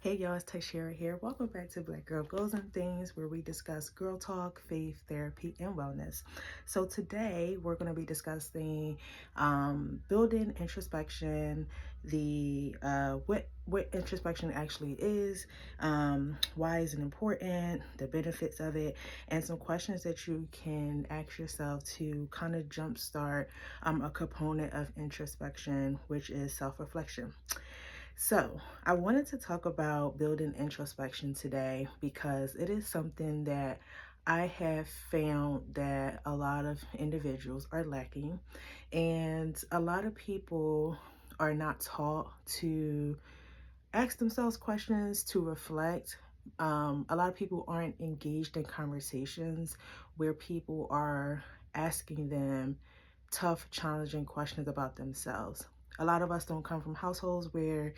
Hey y'all, it's Tashira here. Welcome back to Black Girl Goals and Things, where we discuss girl talk, faith, therapy, and wellness. So today we're going to be discussing building introspection, the what introspection actually is, why is it important, the benefits of it, and some questions that you can ask yourself to kind of jumpstart a component of introspection, which is self-reflection. So, I wanted to talk about building introspection today because it is something that I have found that a lot of individuals are lacking, and a lot of people are not taught to ask themselves questions, to reflect. A lot of people aren't engaged in conversations where people are asking them tough, challenging questions about themselves. A lot of us don't come from households where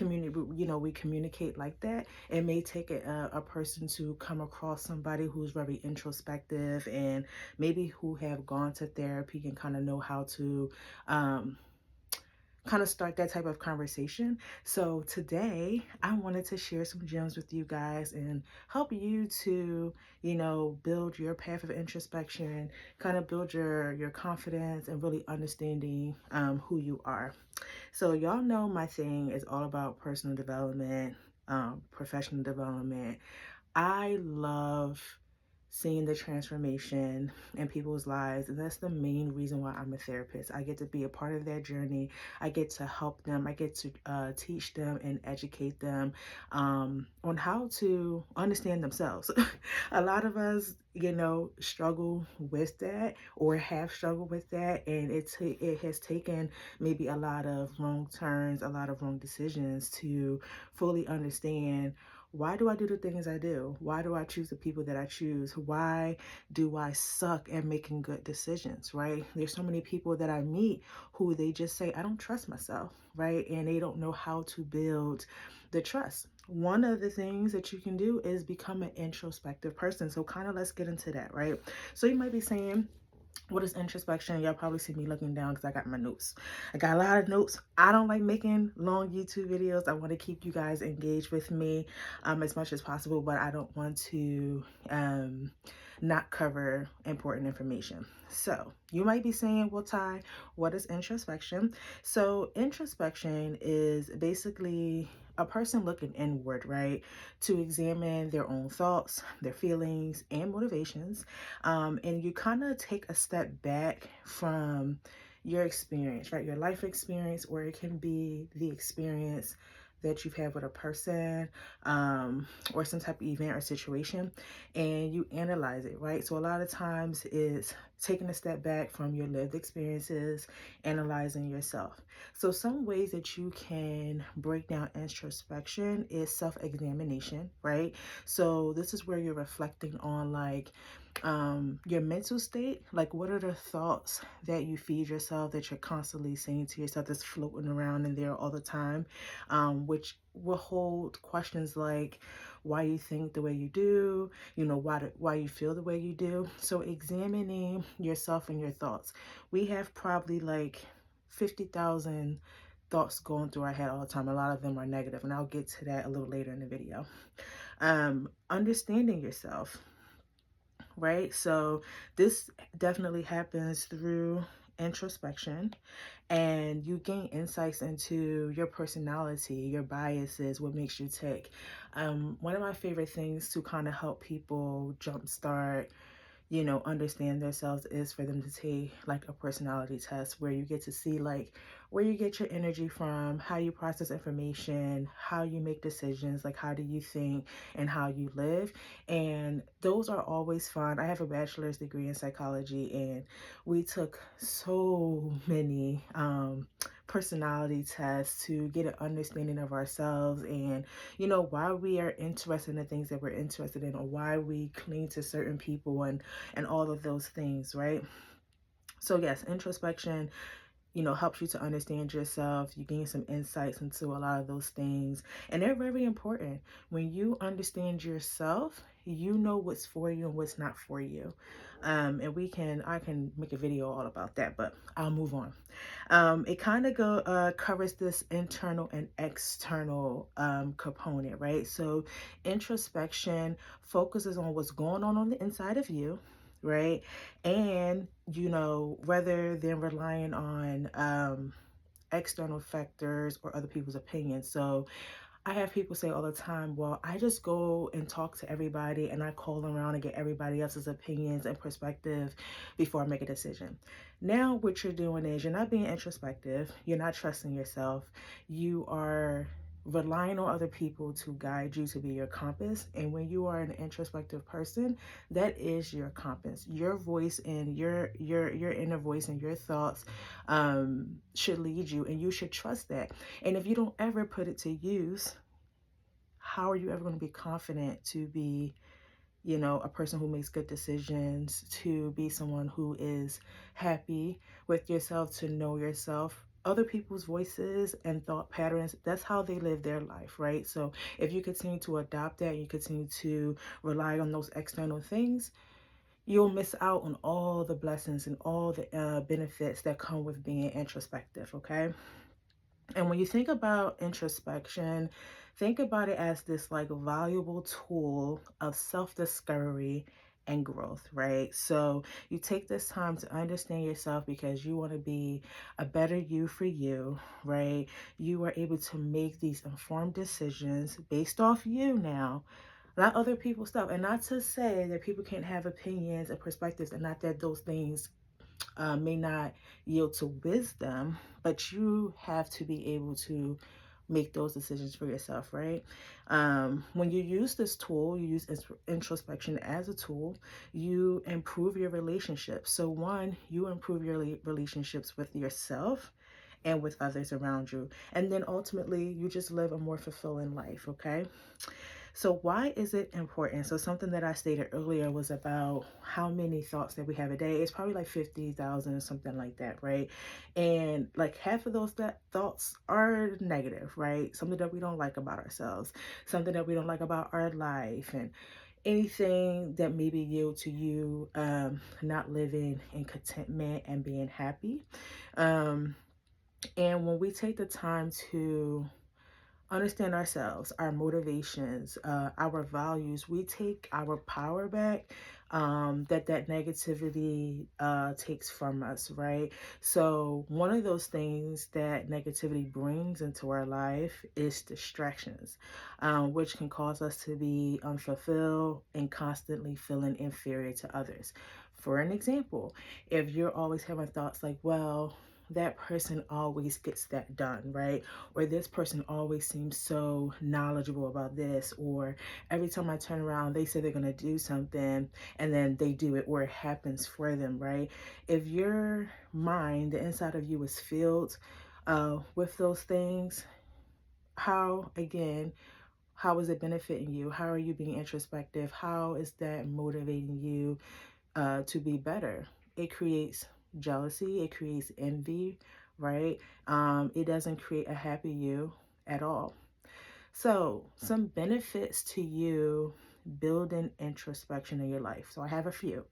we communicate like that. It may take a person to come across somebody who's very introspective and maybe who have gone to therapy and kind of know how to um, kind of start that type of conversation. So today I wanted to share some gems with you guys and help you to, build your path of introspection, kind of build your confidence and really understanding who you are. So y'all know my thing is all about personal development, professional development. I love seeing the transformation in people's lives, and that's the main reason why I'm a therapist. I get to be a part of their journey. I get to help them. I get to teach them and educate them on how to understand themselves. A lot of us, struggle with that or have struggled with that, and it has taken maybe a lot of wrong turns, a lot of wrong decisions to fully understand, why do I do the things I do? Why do I choose the people that I choose? Why do I suck at making good decisions, right? There's so many people that I meet who they just say, I don't trust myself, right? And they don't know how to build the trust. One of the things that you can do is become an introspective person. So kind of let's get into that, right? So you might be saying, what is introspection? Y'all probably see me looking down because I got my notes. I got a lot of notes. I don't like making long YouTube videos. I want to keep you guys engaged with me as much as possible, but I don't want to not cover important information. So you might be saying, well, Ty, what is introspection? So introspection is basically a person looking inward, right, to examine their own thoughts, their feelings, and motivations. And you kind of take a step back from your experience, right? Your life experience, or it can be the experience that you've had with a person or some type of event or situation, and you analyze it, right? So a lot of times it's taking a step back from your lived experiences, analyzing yourself. So some ways that you can break down introspection is self-examination, right? So this is where you're reflecting on your mental state. Like, what are the thoughts that you feed yourself, that you're constantly saying to yourself, that's floating around in there all the time, which will hold questions like why you think the way you do, why you feel the way you do. So examining yourself and your thoughts. We have probably like 50,000 thoughts going through our head all the time. A lot of them are negative, and I'll get to that a little later in the video. Understanding yourself, right? So this definitely happens through introspection, and you gain insights into your personality, your biases, what makes you tick. One of my favorite things to kind of help people jumpstart, understand themselves is for them to take like a personality test where you get to see like where you get your energy from, how you process information, how you make decisions, like how do you think and how you live. And those are always fun. I have a bachelor's degree in psychology, and we took so many personality tests to get an understanding of ourselves and why we are interested in the things that we're interested in, or why we cling to certain people and all of those things, right? So yes, introspection, helps you to understand yourself. You gain some insights into a lot of those things, and they're very important. When you understand yourself, you know what's for you and what's not for you. And I can make a video all about that, but I'll move on. It kind of covers this internal and external component, right? So introspection focuses on what's going on the inside of you, right? And, rather than relying on external factors or other people's opinions. So I have people say all the time, well, I just go and talk to everybody and I call around and get everybody else's opinions and perspective before I make a decision. Now, what you're doing is you're not being introspective, you're not trusting yourself, you are relying on other people to guide you, to be your compass. And when you are an introspective person, that is your compass. Your voice and your inner voice and your thoughts should lead you, and you should trust that. And if you don't ever put it to use, how are you ever going to be confident to be, a person who makes good decisions, to be someone who is happy with yourself, to know yourself? Other people's voices and thought patterns, that's how they live their life, right? So if you continue to adopt that, you continue to rely on those external things, you'll miss out on all the blessings and all the benefits that come with being introspective, okay? And when you think about introspection, think about it as this like valuable tool of self-discovery and growth, right? So you take this time to understand yourself because you want to be a better you for you, right? You are able to make these informed decisions based off you now, not other people's stuff. And not to say that people can't have opinions and perspectives, and not that those things may not yield to wisdom, but you have to be able to make those decisions for yourself, right? When you use this tool, you use introspection as a tool, you improve your relationships. So, one, you improve your relationships with yourself and with others around you. And then ultimately, you just live a more fulfilling life, okay? So why is it important? So something that I stated earlier was about how many thoughts that we have a day. It's probably like 50,000 or something like that, right? And like half of those thoughts are negative, right? Something that we don't like about ourselves, something that we don't like about our life, and anything that maybe yield to you not living in contentment and being happy. Um, and when we take the time to understand ourselves, our motivations, our values, we take our power back, that negativity takes from us, right? So one of those things that negativity brings into our life is distractions, which can cause us to be unfulfilled and constantly feeling inferior to others. For an example, if you're always having thoughts like, well, that person always gets that done, right? Or this person always seems so knowledgeable about this, or every time I turn around, they say they're going to do something and then they do it, or it happens for them, right? If your mind, the inside of you is filled with those things, again, how is it benefiting you? How are you being introspective? How is that motivating you to be better? It creates jealousy, it creates envy, right? It doesn't create a happy you at all. So, some benefits to you building introspection in your life. So, I have a few.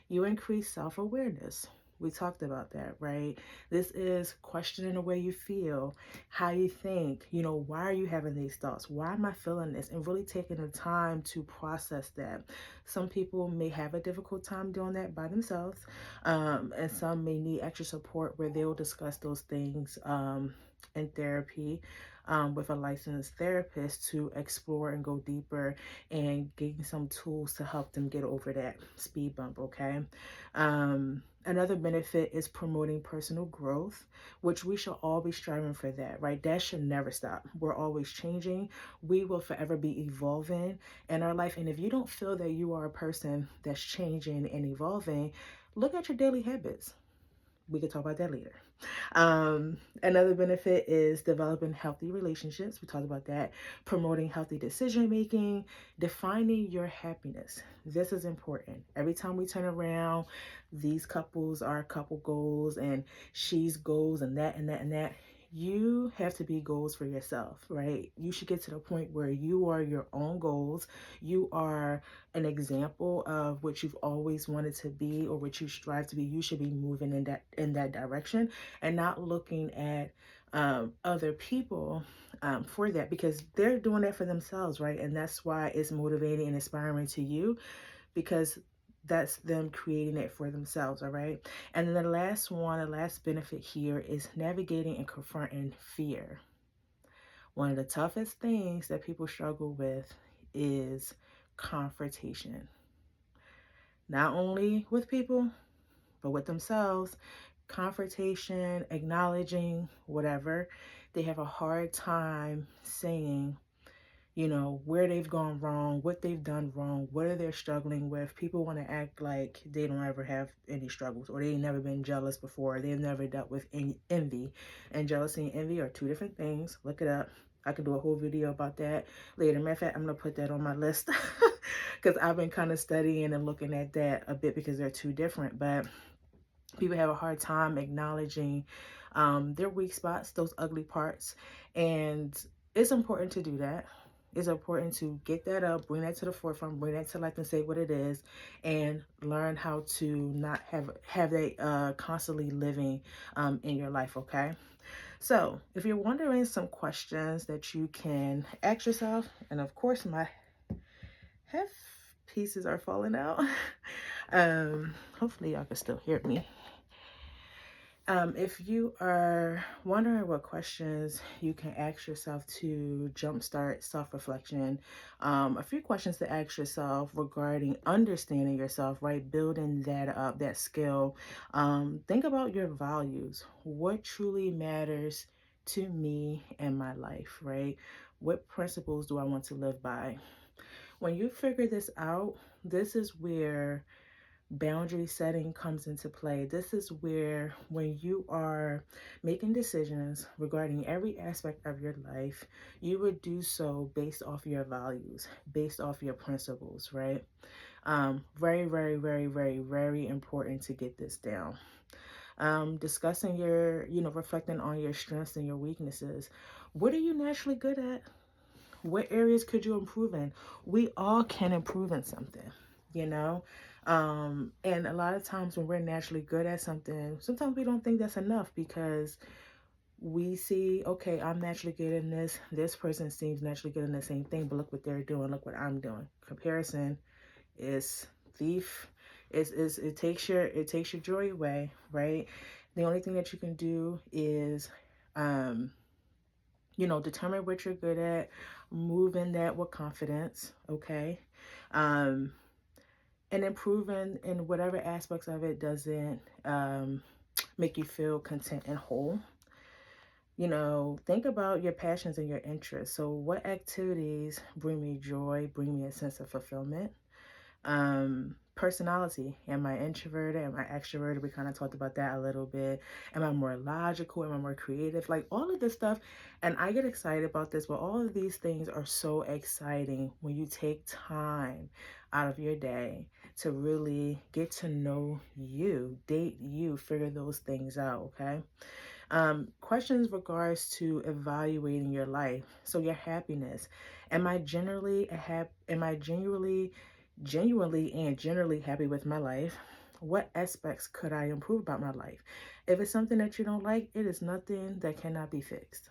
You increase self awareness. We talked about that, right? This is questioning the way you feel, how you think, why are you having these thoughts? Why am I feeling this? And really taking the time to process that. Some people may have a difficult time doing that by themselves, and some may need extra support where they'll discuss those things in therapy. With a licensed therapist to explore and go deeper and gain some tools to help them get over that speed bump, okay? Another benefit is promoting personal growth, which we should all be striving for that, right? That should never stop. We're always changing. We will forever be evolving in our life. And if you don't feel that you are a person that's changing and evolving, look at your daily habits. We could talk about that later. Another benefit is developing healthy relationships. We talked about that. Promoting healthy decision making, defining your happiness. This is important. Every time we turn around, these couples are couple goals, and she's goals, and that, and that, and that. You have to be goals for yourself, right? You should get to the point where you are your own goals. You are an example of what you've always wanted to be or what you strive to be. You should be moving in that direction and not looking at other people for that, because they're doing that for themselves, right? And that's why it's motivating and inspiring to you, because that's them creating it for themselves, all right? And then the last benefit here is navigating and confronting fear. One of the toughest things that people struggle with is confrontation, not only with people, but with themselves. Confrontation, acknowledging whatever. They have a hard time saying, where they've gone wrong, what they've done wrong, what are they struggling with. People want to act like they don't ever have any struggles, or they've never been jealous before. They've never dealt with any envy. And jealousy and envy are two different things. Look it up. I could do a whole video about that later. Matter of fact, I'm going to put that on my list because I've been kind of studying and looking at that a bit, because they're two different. But people have a hard time acknowledging their weak spots, those ugly parts. And it's important to do that. It's important to get that up, bring that to the forefront, bring that to life and say what it is, and learn how to not have that constantly living in your life, okay? So if you're wondering, some questions that you can ask yourself, and of course my half pieces are falling out. Hopefully y'all can still hear me. If you are wondering what questions you can ask yourself to jumpstart self-reflection, a few questions to ask yourself regarding understanding yourself, right? Building that up, that skill. Think about your values. What truly matters to me and my life, right? What principles do I want to live by? When you figure this out, this is where boundary setting comes into play. This is where, when you are making decisions regarding every aspect of your life, you would do so based off your values, based off your principles, right? Very, very, very, very, very important to get this down. Discussing reflecting on your strengths and your weaknesses. What are you naturally good at? What areas could you improve in? We all can improve in something, you know? And a lot of times when we're naturally good at something, sometimes we don't think that's enough, because we see, okay, I'm naturally good in this. This person seems naturally good in the same thing, but look what they're doing. Look what I'm doing. Comparison is thief. It takes your joy away, right? The only thing that you can do is, determine what you're good at, move in that with confidence, okay? Um, and improving in whatever aspects of it doesn't make you feel content and whole. Think about your passions and your interests. So what activities bring me joy, bring me a sense of fulfillment? Personality. Am I introverted? Am I extroverted? We kind of talked about that a little bit. Am I more logical? Am I more creative? Like all of this stuff. And I get excited about this, but all of these things are so exciting when you take time out of your day to really get to know you, date you, figure those things out, okay? Questions regards to evaluating your life. So your happiness. Am I genuinely and generally happy with my life? What aspects could I improve about my life? If it's something that you don't like, it is nothing that cannot be fixed.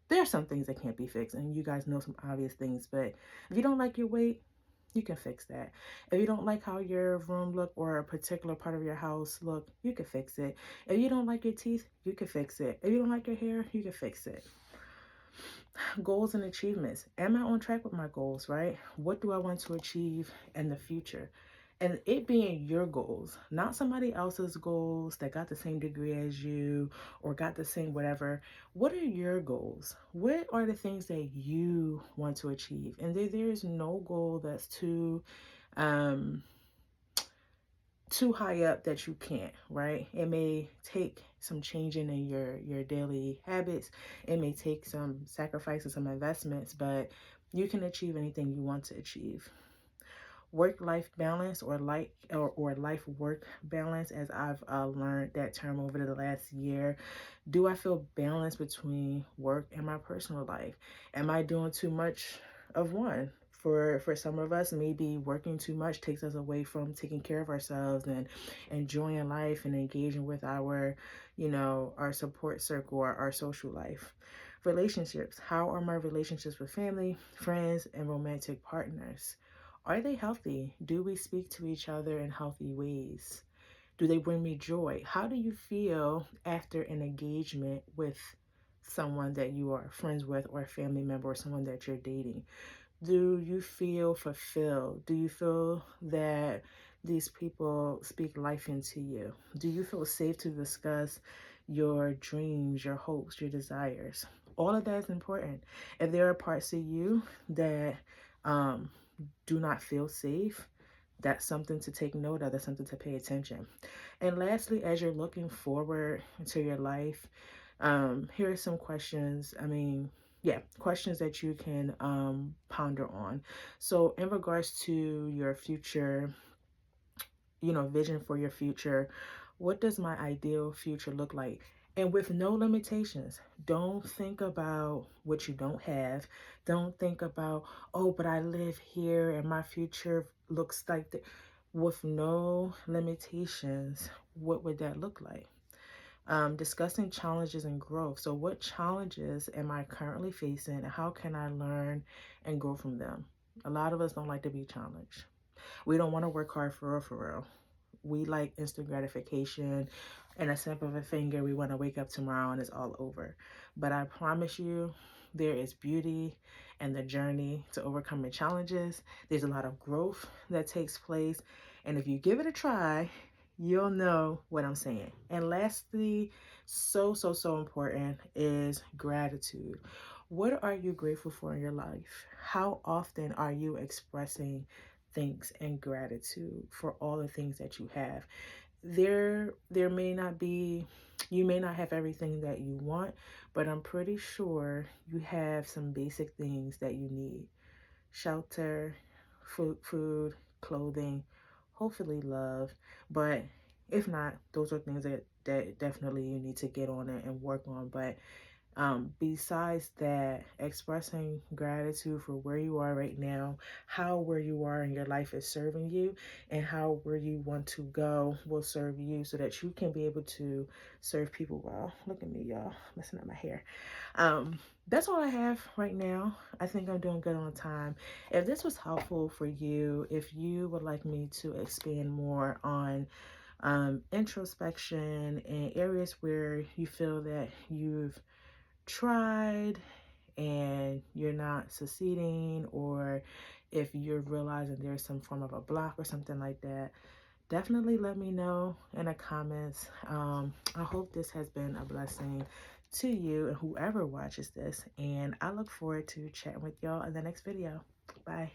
There are some things that can't be fixed, and you guys know some obvious things, but if you don't like your weight, you can fix that. If you don't like how your room look or a particular part of your house look, you can fix it. If you don't like your teeth, you can fix it. If you don't like your hair, you can fix it. Goals and achievements. Am I on track with my goals, right? What do I want to achieve in the future? And it being your goals, not somebody else's goals that got the same degree as you or got the same whatever. What are your goals? What are the things that you want to achieve? And there is no goal that's too high up that you can't, right? It may take some changing in your daily habits. It may take some sacrifices, some investments, but you can achieve anything you want to achieve. Work-life balance, or life work balance, as I've learned that term over the last year. Do I feel balance between work and my personal life? Am I doing too much of one? For some of us, maybe working too much takes us away from taking care of ourselves and enjoying life and engaging with our support circle or our social life. Relationships. How are my relationships with family, friends, and romantic partners? Are they healthy? Do we speak to each other in healthy ways? Do they bring me joy? How do you feel after an engagement with someone that you are friends with, or a family member, or someone that you're dating? Do you feel fulfilled? Do you feel that these people speak life into you? Do you feel safe to discuss your dreams, your hopes, your desires? All of that is important. If there are parts of you that um, do not feel safe, that's something to take note of. That's something to pay attention. And lastly, as you're looking forward into your life, here are some questions. Questions that you can ponder on. So, in regards to your future, vision for your future, what does my ideal future look like? And with no limitations. Don't think about what you don't have. Don't think about, oh, but I live here and my future looks like that. With no limitations, what would that look like? Discussing challenges and growth. So, what challenges am I currently facing, and how can I learn and grow from them? A lot of us don't like to be challenged. We don't want to work hard for real, for real. We like instant gratification and a snap of a finger. We want to wake up tomorrow and it's all over. But I promise you, there is beauty in the journey to overcoming challenges. There's a lot of growth that takes place. And if you give it a try, you'll know what I'm saying. And lastly, so important is gratitude. What are you grateful for in your life? How often are you expressing thanks and gratitude for all the things that you have? There may not be, you may not have everything that you want, but I'm pretty sure you have some basic things that you need. Shelter, food, clothing, hopefully love. But if not, those are things that definitely you need to get on it and work on. But besides that, expressing gratitude for where you are right now, how where you are in your life is serving you, and how where you want to go will serve you, so that you can be able to serve people well. Look at me, y'all, messing up my hair. That's all I have right now. I think I'm doing good on time. If this was helpful for you, if you would like me to expand more on introspection and areas where you feel that you've tried and you're not succeeding, or if you're realizing there's some form of a block or something like that, definitely let me know in the comments. I hope this has been a blessing to you and whoever watches this, and I look forward to chatting with y'all in the next video. Bye.